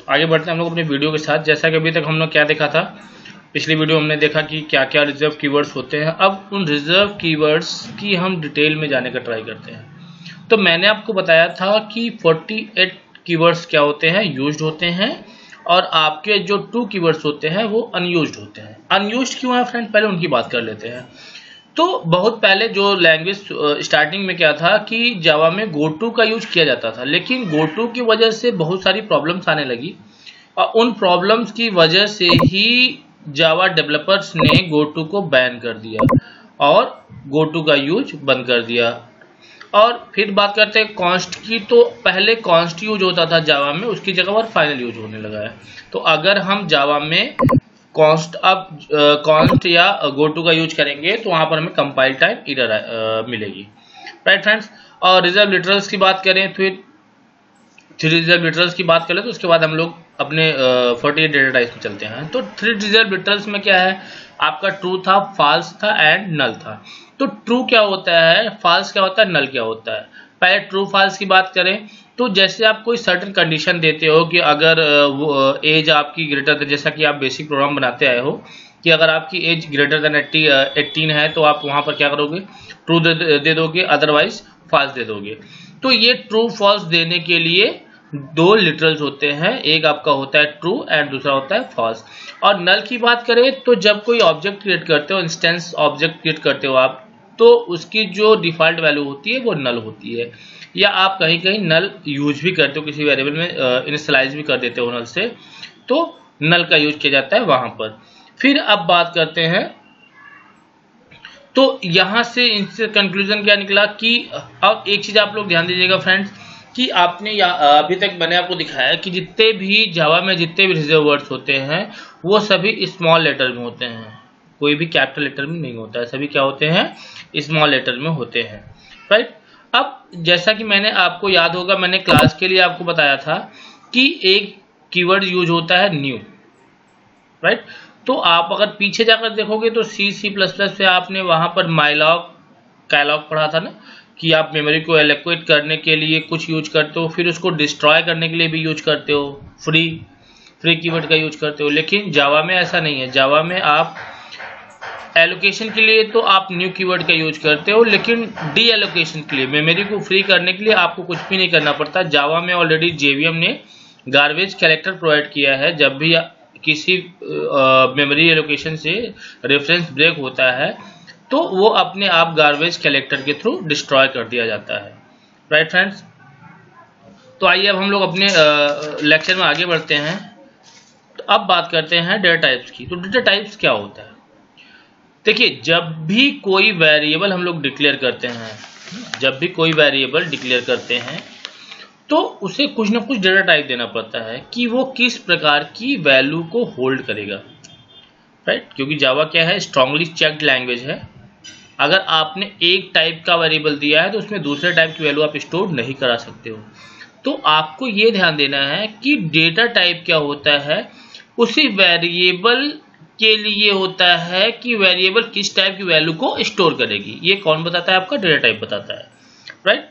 आगे बढ़ते हैं हम लोग अपने वीडियो के साथ। जैसा कि अभी तक हम लोग क्या देखा था, पिछली वीडियो हमने देखा कि क्या क्या रिजर्व कीवर्ड्स होते हैं। अब उन रिजर्व कीवर्ड्स की हम डिटेल में जाने का ट्राई करते हैं। तो मैंने आपको बताया था कि 48 कीवर्ड्स क्या होते हैं, यूज्ड होते हैं, और आपके जो 2 कीवर्ड्स होते हैं वो अनयूज्ड होते हैं। अनयूज्ड क्यों है फ्रेंड, पहले उनकी बात कर लेते हैं। तो बहुत पहले जो लैंग्वेज स्टार्टिंग में क्या था कि जावा में गोटू का यूज किया जाता था, लेकिन गोटू की वजह से बहुत सारी प्रॉब्लम्स आने लगी और उन प्रॉब्लम्स की वजह से ही जावा डेवलपर्स ने गोटू को बैन कर दिया और गोटू का यूज बंद कर दिया। और फिर बात करते हैं कॉन्स्ट की। तो पहले कॉन्स्ट यूज होता था जावा में, उसकी जगह पर फाइनल यूज होने लगा है। तो अगर हम जावा में कॉन्स्ट या गोटू का यूज करेंगे तो वहां पर हमें कंपाइल टाइम एरर मिलेगी। Right friends. और रिजर्व लिटरल्स की बात करें, फिर थ्री रिजर्व लिटरल्स की बात करें तो उसके बाद हम लोग अपने 48 डेटा टाइप्स में चलते हैं। तो थ्री रिजर्व लिटरल्स में क्या है, आपका ट्रू था, फॉल्स था एंड नल था। तो ट्रू क्या होता है, फॉल्स क्या होता है, नल क्या होता है। पहले ट्रू फॉल्स की बात करें तो जैसे आप कोई सर्टेन कंडीशन देते हो कि अगर एज आपकी ग्रेटर देन, जैसा कि आप बेसिक प्रोग्राम बनाते आए हो कि अगर आपकी एज ग्रेटर देन 18 है तो आप वहां पर क्या करोगे, ट्रू दे दोगे, अदरवाइज फॉल्स दे दोगे। तो ये ट्रू फॉल्स देने के लिए 2 लिटरल्स होते हैं, एक आपका होता है ट्रू एंड दूसरा होता है फॉल्स। और नल की बात करें तो जब कोई ऑब्जेक्ट क्रिएट करते हो, इंस्टेंस ऑब्जेक्ट क्रिएट करते हो आप, तो उसकी जो डिफॉल्ट वैल्यू होती है वो नल होती है, या आप कहीं कहीं नल यूज भी करते हो, किसी वेरिएबल में इनिशियलाइज भी कर देते हो नल से, तो नल का यूज किया जाता है वहां पर। फिर अब बात करते हैं, तो यहां से इनसे कंक्लूजन क्या निकला कि अब एक चीज आप लोग ध्यान दीजिएगा फ्रेंड्स कि आपने अभी तक मैंने आपको दिखाया कि जितने भी जावा में जितने भी रिजर्व वर्ड्स होते हैं वो सभी स्मॉल लेटर में होते हैं, कोई भी कैपिटल लेटर में नहीं होता है, सभी क्या होते हैं, स्मॉल लेटर में होते हैं। राइट। अब जैसा कि मैंने आपको याद होगा, मैंने क्लास के लिए आपको बताया था कि एक कीवर्ड यूज होता है न्यू। राइट। तो आप अगर पीछे जाकर देखोगे तो C++ से आपने वहां पर माइलॉग कैलॉग पढ़ा था ना, कि आप मेमोरी को एलोकेट करने के लिए कुछ यूज करते हो, फिर उसको डिस्ट्रॉय करने के लिए भी यूज करते हो, फ्री कीवर्ड का यूज करते हो। लेकिन जावा में ऐसा नहीं है। जावा में आप एलोकेशन के लिए तो आप न्यू कीवर्ड का यूज करते हो, लेकिन डी एलोकेशन के लिए, मेमोरी को फ्री करने के लिए आपको कुछ भी नहीं करना पड़ता। जावा में ऑलरेडी जेवीएम ने गार्बेज कलेक्टर प्रोवाइड किया है। जब भी किसी मेमोरी एलोकेशन से रेफरेंस ब्रेक होता है तो वो अपने आप गार्बेज कलेक्टर के थ्रू डिस्ट्रॉय कर दिया जाता है। Right friends. तो आइए अब हम लोग अपने लेक्चर में आगे बढ़ते हैं। तो अब बात करते हैं डेटा टाइप्स की। तो डेटा टाइप्स क्या होता है, देखिए जब भी कोई वेरिएबल हम लोग डिक्लेयर करते हैं, जब भी कोई वेरिएबल डिक्लेयर करते हैं तो उसे कुछ ना कुछ डेटा टाइप देना पड़ता है कि वो किस प्रकार की वैल्यू को होल्ड करेगा। राइट। क्योंकि जावा क्या है, स्ट्रांगली चेक्ड लैंग्वेज है। अगर आपने एक टाइप का वेरिएबल दिया है तो उसमें दूसरे टाइप की वैल्यू आप स्टोर नहीं करा सकते हो। तो आपको ये ध्यान देना है कि डेटा टाइप क्या होता है, उसी वेरिएबल के लिए होता है कि वेरिएबल किस टाइप की वैल्यू को स्टोर करेगी। ये कौन बताता है, आपका डेटा टाइप बताता है। राइट।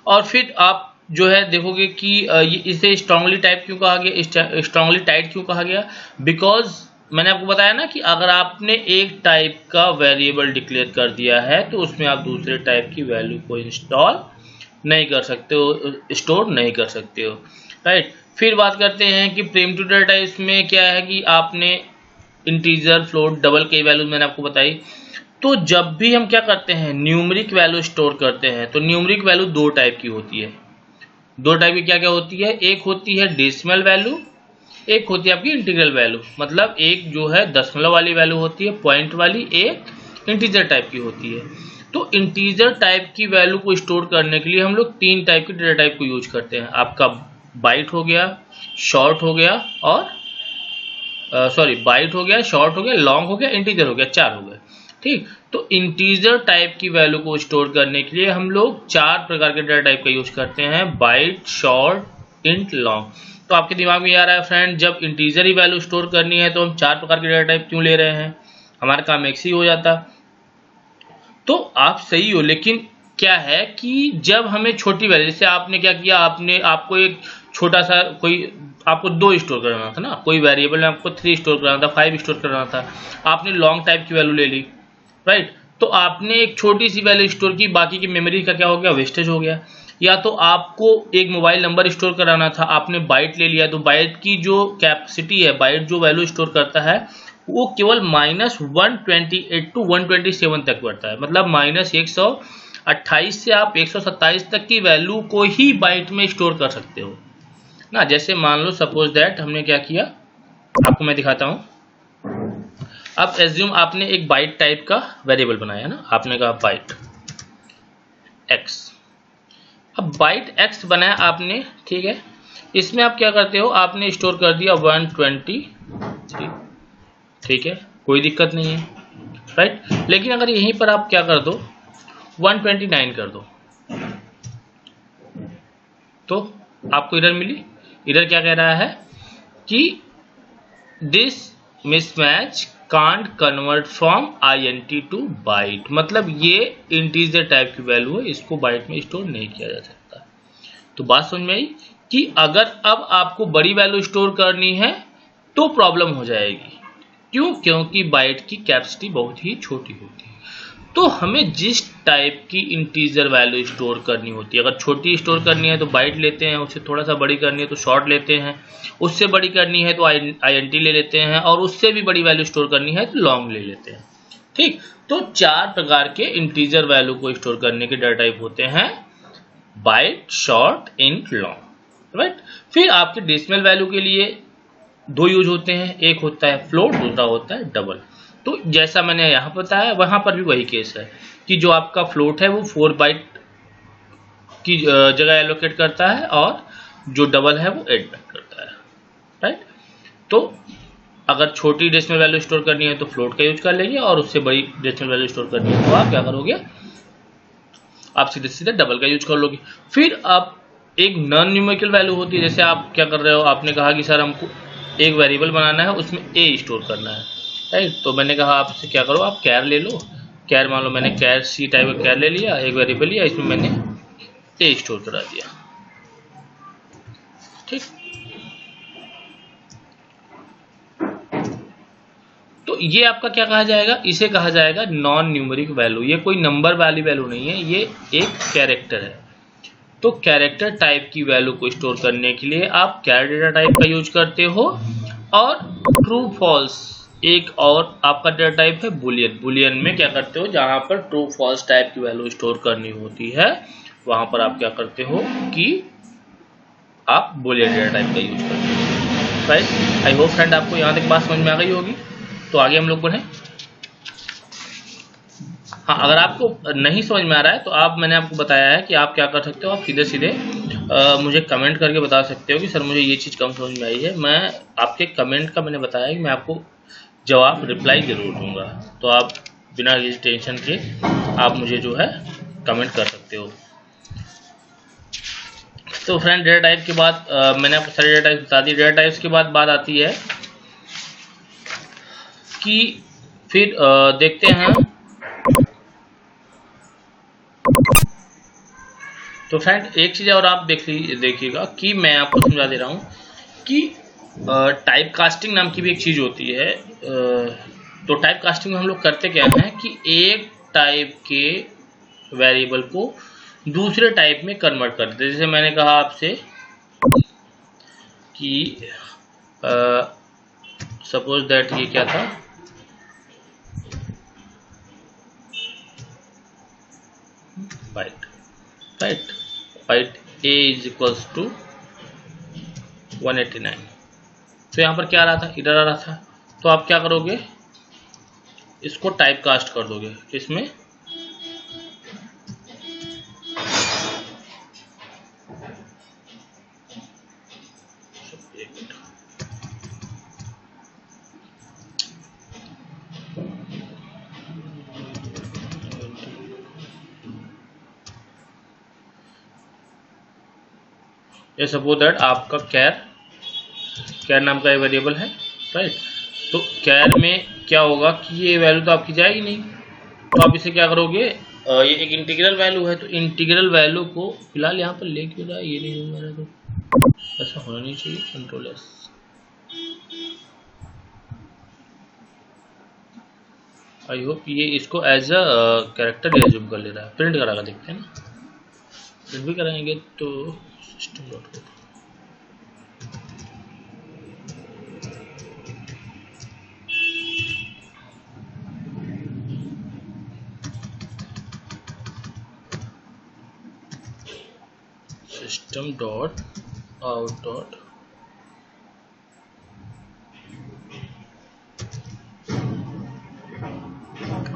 और फिर आप जो है देखोगे कि इसे स्ट्रांगली टाइप क्यों कहा गया, स्ट्रांगली टाइप क्यों कहा गया, बिकॉज मैंने आपको बताया ना कि अगर आपने एक टाइप का वेरिएबल डिक्लेयर कर दिया है तो उसमें आप दूसरे टाइप की वैल्यू को इंस्टॉल नहीं कर सकते हो, स्टोर नहीं कर सकते हो। राइट। फिर बात करते हैं कि प्रिमिटिव डेटा टाइप्स में क्या है कि आपने इंटीजर, फ्लोट, डबल कई वैल्यूज मैंने आपको बताई। तो जब भी हम क्या करते हैं, न्यूमेरिक वैल्यू स्टोर करते हैं, तो न्यूमेरिक वैल्यू 2 टाइप की होती है। 2 टाइप की क्या क्या होती है, एक होती है डेसिमल वैल्यू, एक होती है आपकी इंटीग्रल वैल्यू। मतलब एक जो है दशमलव वाली वैल्यू होती है, पॉइंट वाली, एक इंटीजर टाइप की होती है। तो इंटीजर टाइप की वैल्यू को स्टोर करने के लिए हम लोग 3 टाइप के डेटा टाइप को यूज करते हैं। आपका बाइट हो गया, शॉर्ट हो गया और बाइट हो गया, शॉर्ट हो गया, लॉन्ग हो गया, इंटीजर हो गया, 4 हो गए। ठीक। तो इंटीजर टाइप की वैल्यू को स्टोर करने के लिए हम लोग 4 प्रकार के डेटा टाइप का यूज करते हैं, बाइट, शॉर्ट, इंट, लॉन्ग। तो आपके दिमाग में आ रहा है फ्रेंड, जब इंटीजर ही वैल्यू स्टोर करनी है तो हम 4 प्रकार के डेटा टाइप क्यों ले रहे हैं, हमारा काम एक ही हो जाता। तो आप सही हो, लेकिन क्या है कि जब हमें छोटी वैल्यू, जैसे आपने क्या किया, आपको एक छोटा सा कोई आपको 2 स्टोर करना था ना, कोई वेरिएबल में आपको 3 स्टोर करना था, 5 स्टोर करना था, आपने लॉन्ग टाइप की वैल्यू ले ली, राइट। तो आपने एक छोटी सी वैल्यू स्टोर की, बाकी की मेमोरी का क्या हो गया, वेस्टेज हो गया। या तो आपको एक मोबाइल नंबर स्टोर कराना था, आपने बाइट ले लिया, तो बाइट की जो कैपेसिटी है, बाइट जो वैल्यू स्टोर करता है वो केवल -128 to 127 तक बढ़ता है, मतलब -128 से आप 127 तक की वैल्यू को ही बाइट में स्टोर कर सकते हो ना। जैसे मान लो सपोज दैट हमने क्या किया, आपको मैं दिखाता हूं। अब एज्यूम आपने एक बाइट टाइप का वेरिएबल बनाया ना, आपने कहा बाइट एक्स। अब बाइट एक्स बनाया आपने, ठीक है। इसमें आप क्या करते हो, आपने स्टोर कर दिया 123, ठीक है, कोई दिक्कत नहीं है, राइट। लेकिन अगर यहीं पर आप क्या कर दो, 129 कर दो, तो आपको एरर मिली। एरर क्या कह रहा है कि this mismatch can't convert from INT to byte, मतलब ये इंटीजर टाइप की वैल्यू है, इसको बाइट में स्टोर नहीं किया जा सकता। तो बात समझ में आई कि अगर अब आपको बड़ी वैल्यू स्टोर करनी है तो प्रॉब्लम हो जाएगी। क्यों? क्योंकि बाइट की कैपेसिटी बहुत ही छोटी होती है। तो हमें जिस टाइप की इंटीजर वैल्यू स्टोर करनी होती है, अगर छोटी स्टोर करनी है तो बाइट लेते हैं, उससे थोड़ा सा बड़ी करनी है तो शॉर्ट लेते हैं, उससे बड़ी करनी है तो INT ले लेते हैं, और उससे भी बड़ी वैल्यू स्टोर करनी है तो लॉन्ग ले लेते हैं, ठीक। तो 4 प्रकार के इंटीजर वैल्यू को स्टोर करने के डाटा टाइप होते हैं, byte, short, int, long, right. फिर आपके डेसिमल वैल्यू के लिए 2 यूज होते हैं, एक होता है फ्लोट, दूसरा होता है डबल। तो जैसा मैंने यहाँ बताया वहां पर भी वही केस है कि जो आपका फ्लोट है वो 4 बाइट की जगह एलोकेट करता है, और जो डबल है वो 8 बाइट करता है, राइट। तो अगर छोटी डेसिमल वैल्यू स्टोर करनी है तो फ्लोट का यूज कर लेंगे, और उससे बड़ी डेसिमल वैल्यू स्टोर करनी है तो आप क्या करोगे, आप सीधे सीधे डबल का यूज कर लोगे। फिर आप एक नॉन न्यूमेरिकल वैल्यू होती है, जैसे आप क्या कर रहे हो, आपने कहा कि सर हमको एक वेरिएबल बनाना है, उसमें a स्टोर करना है, राइट। तो मैंने कहा आपसे क्या करो, आप कैर ले लो, कैर मान लो मैंने कैर C टाइप का कैर ले लिया, एक वेरिएबल लिया, इसमें मैंने a स्टोर करा दिया, ठीक। तो ये आपका क्या कहा जाएगा, इसे कहा जाएगा नॉन न्यूमेरिक वैल्यू। ये कोई नंबर वाली वैल्यू नहीं है, ये एक कैरेक्टर है। तो कैरेक्टर टाइप की वैल्यू को स्टोर करने के लिए आप कैर डेटा टाइप का यूज करते हो, और ट्रू फॉल्स एक और आपका डेटा टाइप है बुलियन। बुलियन में क्या करते हो, जहां पर ट्रू फॉल्स टाइप की वैल्यू स्टोर करनी होती है वहां पर आप क्या करते हो कि आप बुलियन डेटा टाइप का यूज करते हो, राइट। आई होप फ्रेंड आपको यहां तक बात समझ में आ गई होगी। तो आगे हम लोग बढ़े। हाँ, अगर आपको नहीं समझ में आ रहा है तो आप, मैंने आपको बताया है कि आप क्या कर सकते हो, आप सीधे सीधे मुझे कमेंट करके बता सकते हो कि सर मुझे ये चीज़ कम समझ में आई है। मैं आपके कमेंट का मैंने बताया कि मैं आपको जवाब, रिप्लाई जरूर दूंगा। तो आप बिना किसी टेंशन के आप मुझे जो है कमेंट कर सकते हो। तो फ्रेंड डेटा टाइप के बाद मैंने आपको सारे डेटा टाइप बता दी। डेटा टाइप्स के बाद बात आती है कि फिर देखते हैं। तो फ्रेंड एक चीज और आप देखिएगा कि मैं आपको समझा दे रहा हूं कि टाइप कास्टिंग नाम की भी एक चीज होती है। तो टाइप कास्टिंग में हम लोग करते क्या हैं कि एक टाइप के वेरिएबल को दूसरे टाइप में कन्वर्ट कर देते। जैसे मैंने कहा आपसे कि सपोज दैट ये क्या था, byte, right. Byte a is equals to 189। तो यहाँ पर क्या आ रहा था, इधर आ रहा था। तो आप क्या करोगे, इसको टाइप कास्ट कर दोगे इसमें, ये सपोज दैट आपका कैर नाम का वेरिएबल है, राइट। तो कैर में क्या होगा कि ये वैल्यू तो आपकी जाएगी नहीं, तो आप इसे क्या करोगे, ये एक इंटीग्रल वैल्यू है, तो इंटीग्रल वैल्यू को फिलहाल यहाँ पर ले क्यों रहा है, ये नहीं हो रहा है। ऐसा होना नहीं चाहिए, कंट्रोल एस। आई होप ये इसको एज अ कैरेक्टर एज्यूम कर ले रहा है। प्रिंट करा देखते हैं ना, प्रिंट भी कराएंगे तो system dot code system dot out dot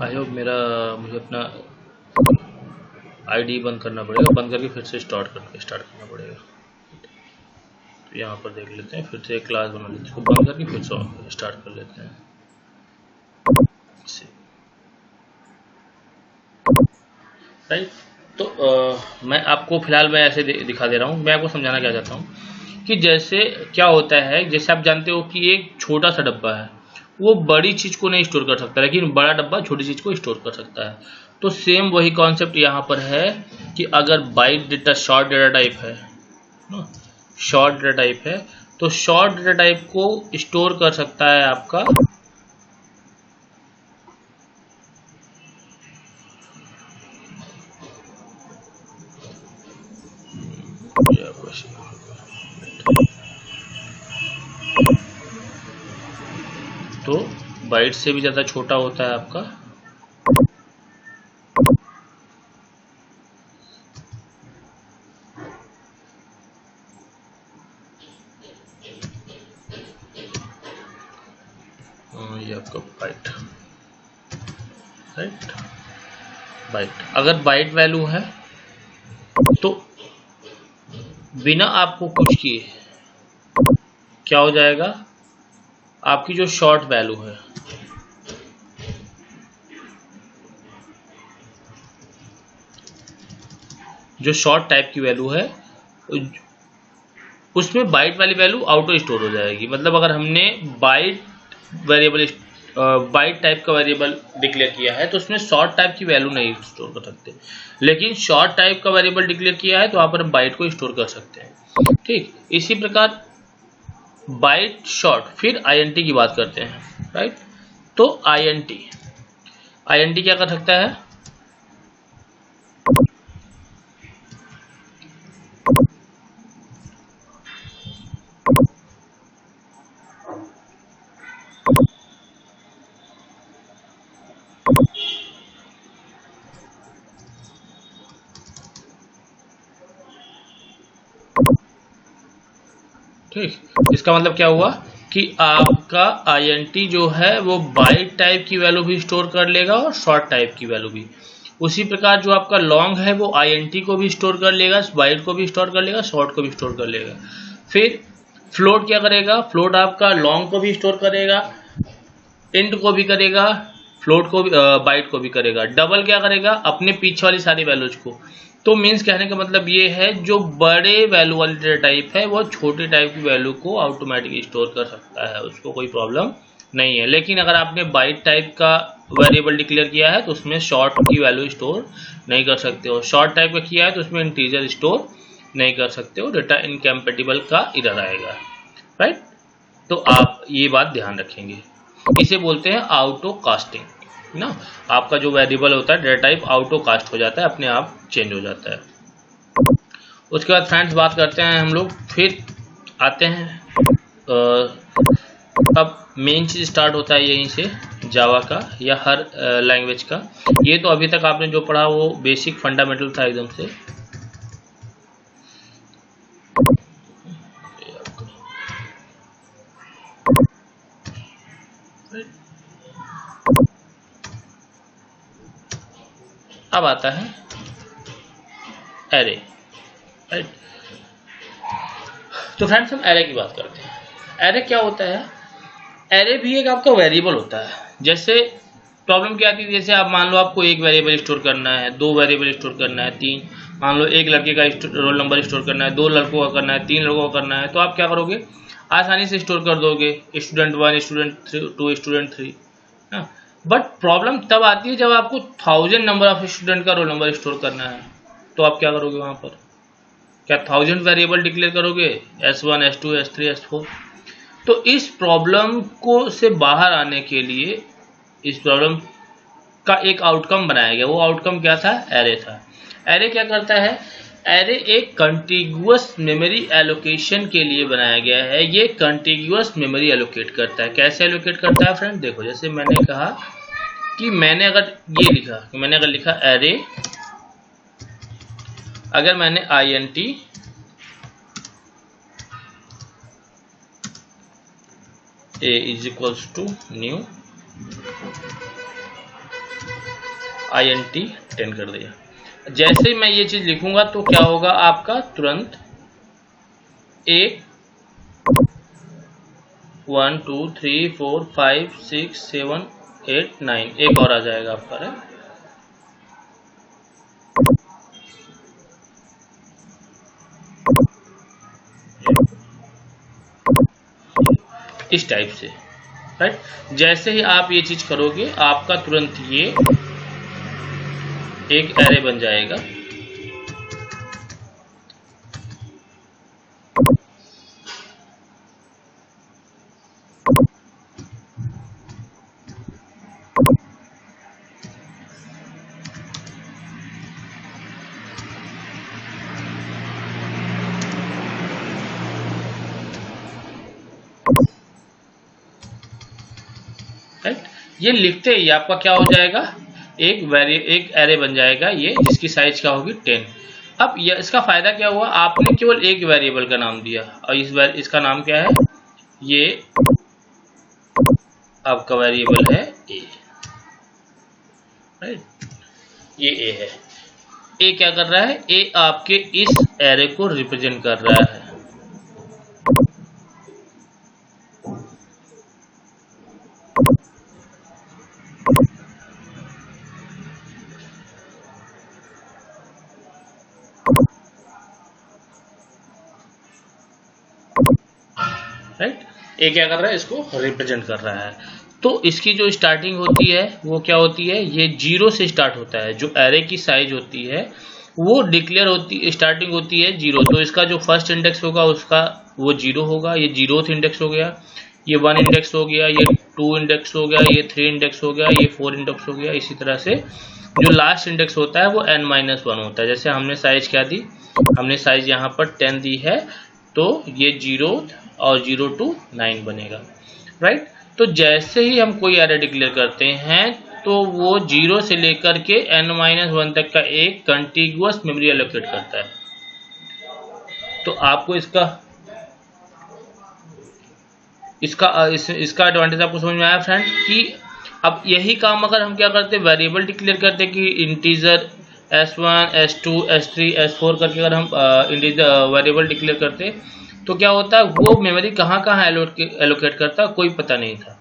I hope मुझे अपना आईडी बंद करना पड़ेगा, बंद करके फिर से स्टार्ट करना पड़ेगा। तो यहाँ पर देख लेते हैं, फिर से एक क्लास बना लेते हैं, इसको बंद करके फिर से स्टार्ट कर लेते हैं। राइट, तो मैं आपको फिलहाल मैं ऐसे दिखा दे रहा हूँ। मैं आपको समझाना क्या चाहता हूँ कि जैसे क्या होता है, जैसे आप जानते हो कि एक छोटा सा डब्बा है, वो बड़ी चीज को नहीं स्टोर कर सकता, लेकिन बड़ा डब्बा छोटी चीज को स्टोर कर सकता है। तो सेम वही कॉन्सेप्ट यहाँ पर है कि अगर byte data short data type है, शॉर्ट डेटा टाइप है, तो शॉर्ट डेटा टाइप को स्टोर कर सकता है आपका तो बाइट से भी ज्यादा छोटा होता है आपका ये आपका बाइट। राइट, बाइट अगर बाइट वैल्यू है तो बिना आपको कुछ किए क्या हो जाएगा, आपकी जो शॉर्ट वैल्यू है, जो शॉर्ट टाइप की वैल्यू है, उसमें बाइट वाली वैल्यू ऑटो स्टोर हो जाएगी। मतलब अगर हमने बाइट वेरिएबल बाइट टाइप का वेरिएबल डिक्लेयर किया है तो उसमें शॉर्ट टाइप की वैल्यू नहीं स्टोर कर सकते, लेकिन शॉर्ट टाइप का वेरिएबल डिक्लेयर किया है तो वहां पर बाइट को स्टोर कर सकते हैं। ठीक, इसी प्रकार बाइट शॉर्ट, फिर आईएनटी की बात करते हैं। राइट, तो आईएनटी क्या कर सकता है, ठीक, इसका मतलब क्या हुआ कि आपका आईएनटी जो है वो बाइट टाइप की वैल्यू भी स्टोर कर लेगा और शॉर्ट टाइप की वैल्यू भी। उसी प्रकार जो आपका लॉन्ग है वो आईएनटी को भी स्टोर कर लेगा, बाइट को भी स्टोर कर लेगा, शॉर्ट को भी स्टोर कर लेगा। फिर फ्लोट क्या करेगा, फ्लोट आपका लॉन्ग को भी स्टोर करेगा, इंट को भी करेगा, फ्लोट को भी बाइट को भी करेगा। डबल क्या करेगा, अपने पीछे वाली सारी वैल्यूज को। तो मीन्स कहने का मतलब ये है, जो बड़े वैल्यू वाली डेटा टाइप है वो छोटे टाइप की वैल्यू को ऑटोमेटिकली स्टोर कर सकता है, उसको कोई प्रॉब्लम नहीं है। लेकिन अगर आपने बाइट टाइप का वेरिएबल डिक्लेयर किया है तो उसमें शॉर्ट की वैल्यू स्टोर नहीं कर सकते हो, शॉर्ट टाइप का किया है तो उसमें इंटीजर स्टोर नहीं कर सकते हो, डेटा इनकम्पैटिबल का एरर आएगा। राइट, तो आप ये बात ध्यान रखेंगे। इसे बोलते हैं ऑटो कास्टिंग ना, आपका जो वेरिएबल होता है डेटा टाइप ऑटो कास्ट हो जाता है, अपने आप चेंज हो जाता है। उसके बाद फ्रेंड्स बात करते हैं हम लोग, फिर आते हैं अब मेन चीज स्टार्ट होता है यहीं से, जावा का या हर लैंग्वेज का। ये तो अभी तक आपने जो पढ़ा वो बेसिक फंडामेंटल था एकदम से। अब आता है एरे। राइट, तो फ्रेंड्स हम एरे की बात करते हैं। एरे क्या होता है, एरे भी एक आपका वेरिएबल होता है। जैसे प्रॉब्लम क्या आती है, जैसे आप मान लो आपको एक वेरिएबल स्टोर करना है, दो वेरिएबल स्टोर करना है, तीन, मान लो एक लड़के का रोल नंबर स्टोर करना है, दो लड़कों का करना है, तीन लड़कों का करना है, तो आप क्या करोगे, आसानी से स्टोर कर दोगे, student 1, student 2, student 3। But problem तब आती है जब आपको 1000 नंबर ऑफ स्टूडेंट का रोल नंबर स्टोर करना है, तो आप क्या करोगे वहां पर, क्या 1000 वेरिएबल डिक्लेयर करोगे, S1 S2 S3 S4? तो इस प्रॉब्लम को से बाहर आने के लिए इस प्रॉब्लम का एक आउटकम बनाया गया। वो आउटकम क्या था, एरे था। एरे क्या करता है, एरे एक कंटिग्यूअस मेमोरी एलोकेशन के लिए बनाया गया है। ये कंटिग्यूअस मेमोरी एलोकेट करता है। कैसे एलोकेट करता है फ्रेंड, देखो जैसे मैंने कहा कि मैंने अगर ये लिखा, मैंने अगर लिखा एरे, अगर मैंने int a is equals to new int 10 कर दिया, जैसे ही मैं ये चीज लिखूंगा तो क्या होगा, आपका तुरंत एक 1 2 3 4 5 6 7 8 9 एक और आ जाएगा आपका, है इस टाइप से, राइट। जैसे ही आप ये चीज करोगे आपका तुरंत ये एक एरे बन जाएगा। राइट, ये लिखते ही आपका क्या हो जाएगा, एक एरे बन जाएगा ये, जिसकी साइज क्या होगी 10। अब इसका फायदा क्या हुआ, आपने केवल एक वेरिएबल का नाम दिया और इसका नाम क्या है, ये आपका वेरिएबल है ए, राइट, ये ए है। ए क्या कर रहा है, ए आपके इस एरे को रिप्रेजेंट कर रहा है। राइट, ए क्या कर रहा है, इसको रिप्रेजेंट कर रहा है। तो इसकी जो स्टार्टिंग होती है वो क्या होती है, ये 0 से स्टार्ट होता है। जो एरे की साइज होती है वो डिक्लेयर होती, स्टार्टिंग होती है 0। तो इसका जो फर्स्ट इंडेक्स होगा उसका वो 0 होगा। ये 0th इंडेक्स हो गया, ये 1 इंडेक्स हो गया, ये 2 इंडेक्स हो गया, ये 3 इंडेक्स हो गया, ये 4 इंडेक्स हो गया। इसी तरह से जो लास्ट इंडेक्स होता है वो n-1 होता है। जैसे हमने साइज क्या दी, हमने साइज यहाँ पर 10 दी है, तो ये 0 और 0 to 9 बनेगा, राइट। तो जैसे ही हम कोई एरे डिक्लेयर करते हैं तो वो 0 से लेकर के n-1 तक का एक कंटिग्यूअस मेमोरी एलोकेट करता है। तो आपको इसका एडवांटेज आपको समझ में आया फ्रेंड, कि अब यही काम अगर हम क्या करते, वेरिएबल डिक्लेयर करते कि integer S1 S2 S3 S4 करके अगर हम इंटीजर वेरिएबल डिक्लेयर करते तो क्या होता है, वो मेमोरी कहाँ कहाँ एलोकेट करता कोई पता नहीं था।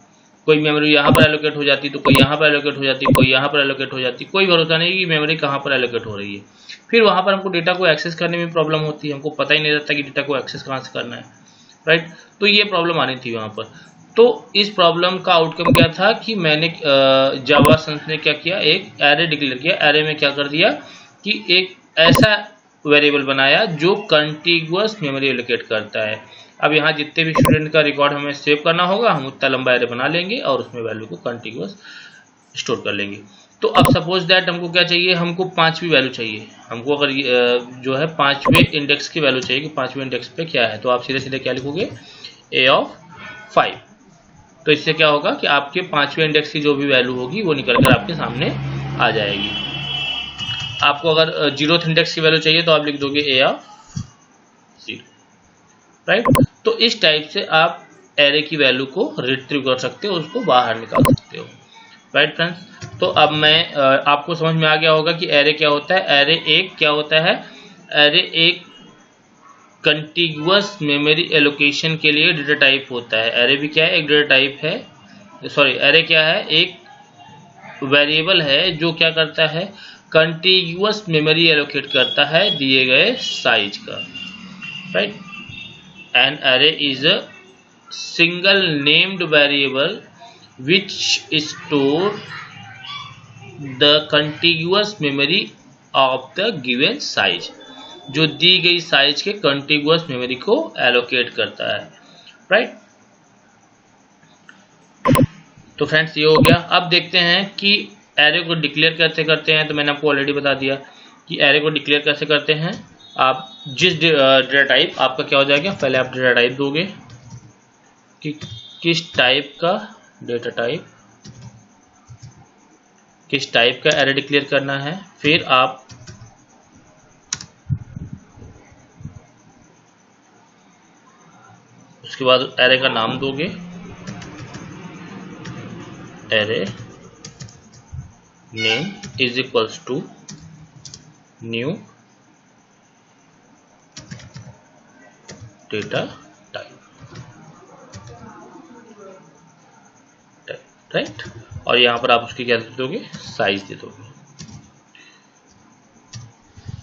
कोई मेमोरी यहाँ पर एलोकेट हो जाती, तो कोई यहाँ पर एलोकेट हो जाती, कोई यहाँ पर एलोकेट हो जाती, कोई भरोसा नहीं कि मेमोरी कहाँ पर एलोकेट हो रही है। फिर वहाँ पर हमको डेटा को एक्सेस करने में प्रॉब्लम होती है, हमको पता ही नहीं रहता कि डेटा को एक्सेस कहाँ से करना है, राइट। तो ये प्रॉब्लम आनी थी वहाँ पर। तो इस प्रॉब्लम का आउटकम क्या था कि मैंने जावा संस ने क्या किया, एक एरे डिक्लेयर किया। एरे में क्या कर दिया कि एक ऐसा वेरिएबल बनाया जो कंटिग्यूअस मेमोरी एलोकेट करता है। अब यहाँ जितने भी स्टूडेंट का रिकॉर्ड हमें सेव करना होगा, हम उतना लंबा एरे बना लेंगे और उसमें वैल्यू को कंटिग्यूअस स्टोर कर लेंगे। तो अब सपोज दैट हमको क्या चाहिए, हमको 5वीं वैल्यू चाहिए। हमको अगर जो है 5वें इंडेक्स की वैल्यू चाहिए कि 5वें इंडेक्स पे क्या है, तो आप सीधे सीधे क्या लिखोगे, a of 5। तो इससे क्या होगा कि आपके 5वें इंडेक्स की जो भी वैल्यू होगी वो निकल कर आपके सामने आ जाएगी। आपको अगर 0th इंडेक्स की वैल्यू चाहिए तो आप लिख दोगे a of 0, राइट। तो इस टाइप से आप एरे की वैल्यू को रिट्रीव कर सकते हो, उसको बाहर निकाल सकते हो, राइट फ्रेंड्स। तो अब मैं आपको समझ में आ गया होगा कि एरे क्या होता है। एरे एक क्या होता है, एरे एक कंटिग्यूअस मेमोरी एलोकेशन के लिए डेटा टाइप होता है। एरे भी क्या है, एक डेटा टाइप है, सॉरी एरे क्या है, एक वेरिएबल है जो क्या करता है, कंटिग्यूअस मेमोरी एलोकेट करता है दिए गए साइज का, right. An array is a single named variable which store the contiguous memory of the given size। जो दी गई साइज के कंटिगुअस मेमोरी को एलोकेट करता है, राइट। तो फ्रेंड्स ये हो गया। अब देखते हैं कि एरे को डिक्लेयर कैसे करते हैं। तो मैंने आपको ऑलरेडी बता दिया कि एरे को डिक्लेयर कैसे करते हैं। आप जिस डेटा टाइप आपका क्या हो जाएगा, पहले आप डेटा टाइप दोगे कि किस टाइप का डेटा टाइप, किस टाइप का एरे डिक्लेयर करना है। फिर आप उसके बाद एरे का नाम दोगे, array name is equals to new data type, right. और यहाँ पर आप उसकी क्या दे दोगे, साइज दे दोगे।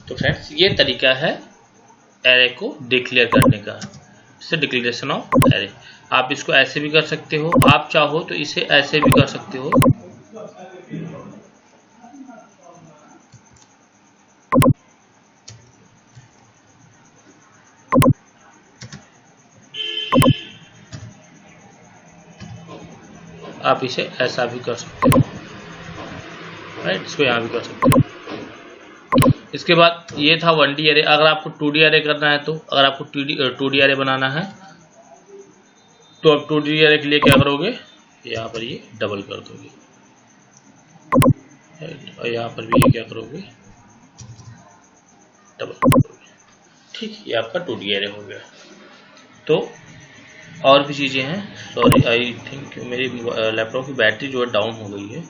तो फ्रेंड्स ये तरीका है एरे को डिक्लेयर करने का, इसे डिक्लेरेशन ऑफ एरे। आप इसको ऐसे भी कर सकते हो, आप चाहो तो इसे ऐसे भी कर सकते हो। आप इसे ऐसा भी कर सकते हो, राइट। इसको यहाँ भी कर सकते हो। इसके बाद ये था 1D एरे। अगर आपको 2D एरे करना है, तो अगर आपको 2D एरे बनाना है तो आप 2D एरे के लिए क्या करोगे, यहाँ पर ये डबल कर दोगे, और यहाँ पर भी ये क्या करोगे, डबल कर दोगे, ठीक। ये आपका 2D एरे हो गया। तो और भी चीज़ें हैं। सॉरी, आई थिंक मेरी लैपटॉप की बैटरी जो है डाउन हो गई है।